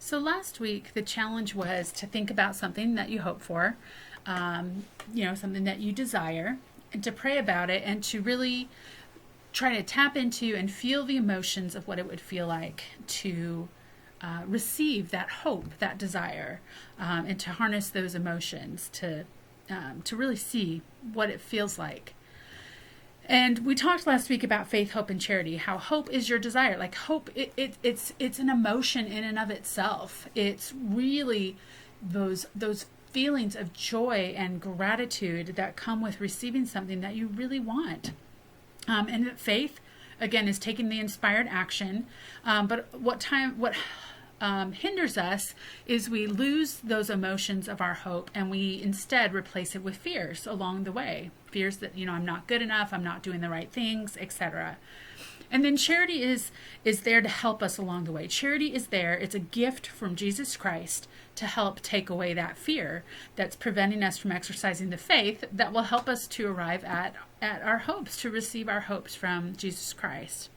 So last week, the challenge was to think about something that you hope for, something that you desire, and to pray about it and to really try to tap into and feel the emotions of what it would feel like to receive that hope, that desire, and to harness those emotions to really see what it feels like. And we talked last week about faith, hope, and charity, how hope is your desire. Like hope, it's an emotion in and of itself. It's really those feelings of joy and gratitude that come with receiving something that you really want. And faith, again, is taking the inspired action. But what hinders us is we lose those emotions of our hope and we instead replace it with fears along the way. Fears that, I'm not good enough, I'm not doing the right things, etc. And then charity is there to help us along the way. Charity is there. It's a gift from Jesus Christ to help take away that fear that's preventing us from exercising the faith that will help us to arrive at our hopes, to receive our hopes from Jesus Christ.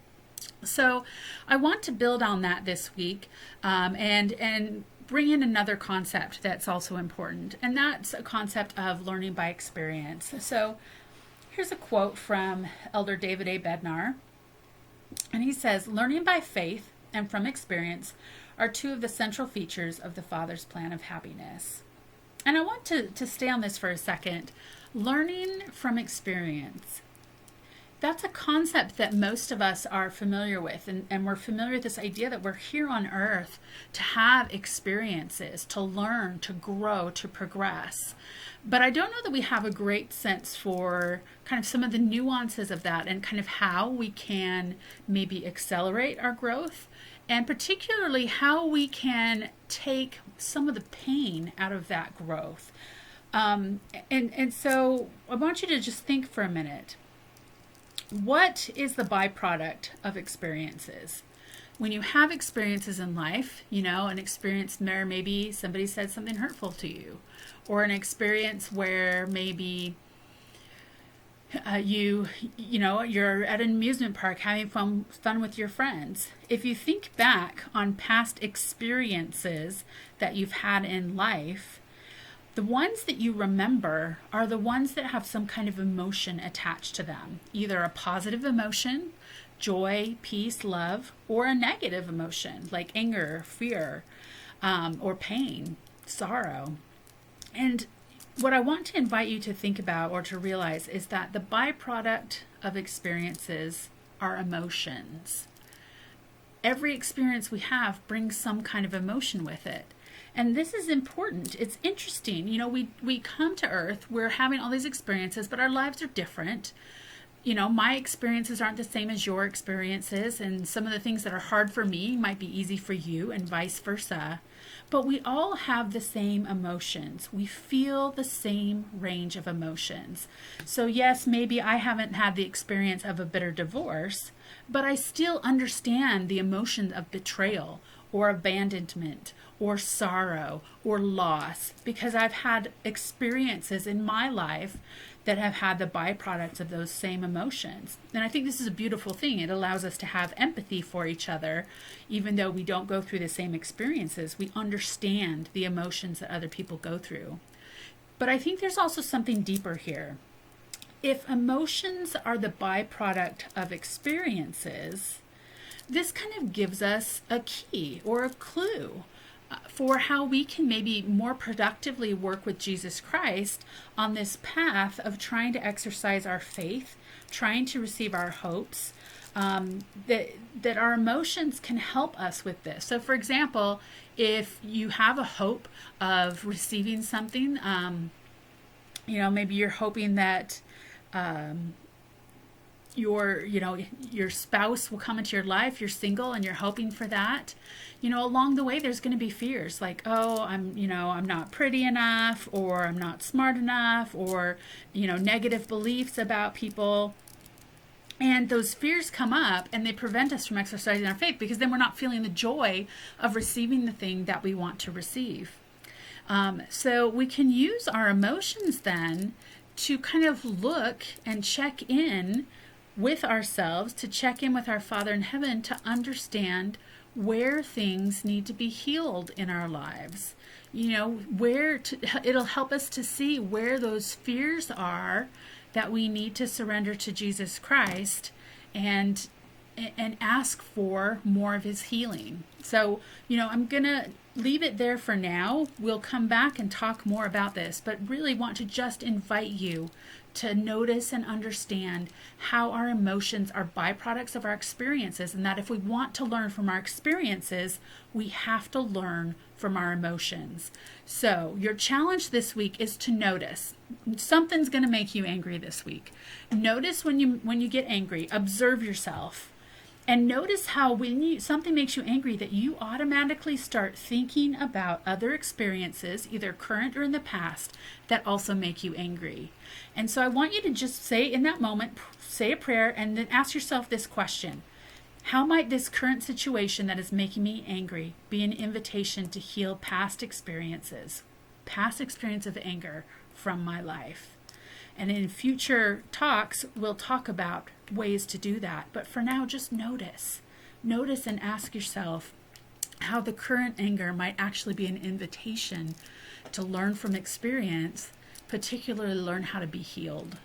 So I want to build on that this week and bring in another concept that's also important, and that's a concept of learning by experience. So here's a quote from Elder David A. Bednar, and he says, "Learning by faith and from experience are two of the central features of the Father's plan of happiness." And I want to stay on this for a second. Learning from experience. That's a concept that most of us are familiar with, and we're familiar with this idea that we're here on earth to have experiences, to learn, to grow, to progress. But I don't know that we have a great sense for kind of some of the nuances of that and kind of how we can maybe accelerate our growth, and particularly how we can take some of the pain out of that growth. And so I want you to just think for a minute. What is the byproduct of experiences? When you have experiences in life, an experience where maybe somebody said something hurtful to you, or an experience where maybe you're at an amusement park having fun with your friends. If you think back on past experiences that you've had in life, the ones that you remember are the ones that have some kind of emotion attached to them, either a positive emotion, joy, peace, love, or a negative emotion like anger, fear, or pain, sorrow. And what I want to invite you to think about or to realize is that the byproduct of experiences are emotions. Every experience we have brings some kind of emotion with it. And this is important. It's interesting. We come to earth, we're having all these experiences, but our lives are different. My experiences aren't the same as your experiences, and some of the things that are hard for me might be easy for you and vice versa. But we all have the same emotions. We feel the same range of emotions. So yes, maybe I haven't had the experience of a bitter divorce, but I still understand the emotion of betrayal or abandonment or sorrow or loss, because I've had experiences in my life that have had the byproducts of those same emotions. And I think this is a beautiful thing. It allows us to have empathy for each other. Even though we don't go through the same experiences, we understand the emotions that other people go through. But I think there's also something deeper here. If emotions are the byproduct of experiences, this kind of gives us a key or a clue for how we can maybe more productively work with Jesus Christ on this path of trying to exercise our faith, trying to receive our hopes, that our emotions can help us with this. So for example, if you have a hope of receiving something, maybe you're hoping that your spouse will come into your life, you're single and you're hoping for that. Along the way, there's going to be fears like, oh, I'm not pretty enough, or I'm not smart enough, or, negative beliefs about people. And those fears come up and they prevent us from exercising our faith, because then we're not feeling the joy of receiving the thing that we want to receive. So we can use our emotions then to kind of look and check in with ourselves, to check in with our Father in heaven, to understand where things need to be healed in our lives. It'll help us to see where those fears are that we need to surrender to Jesus Christ and ask for more of his healing. So, I'm going to leave it there for now. We'll come back and talk more about this, but really want to just invite you to notice and understand how our emotions are byproducts of our experiences, and that if we want to learn from our experiences, we have to learn from our emotions. So your challenge this week is to notice. Something's going to make you angry this week. Notice when you get angry. Observe yourself. And notice how when something makes you angry, that you automatically start thinking about other experiences, either current or in the past, that also make you angry. And so I want you to just say in that moment, say a prayer, and then ask yourself this question: how might this current situation that is making me angry be an invitation to heal past experience of anger from my life? And in future talks, we'll talk about ways to do that. But for now, just notice. Notice and ask yourself how the current anger might actually be an invitation to learn from experience, particularly learn how to be healed.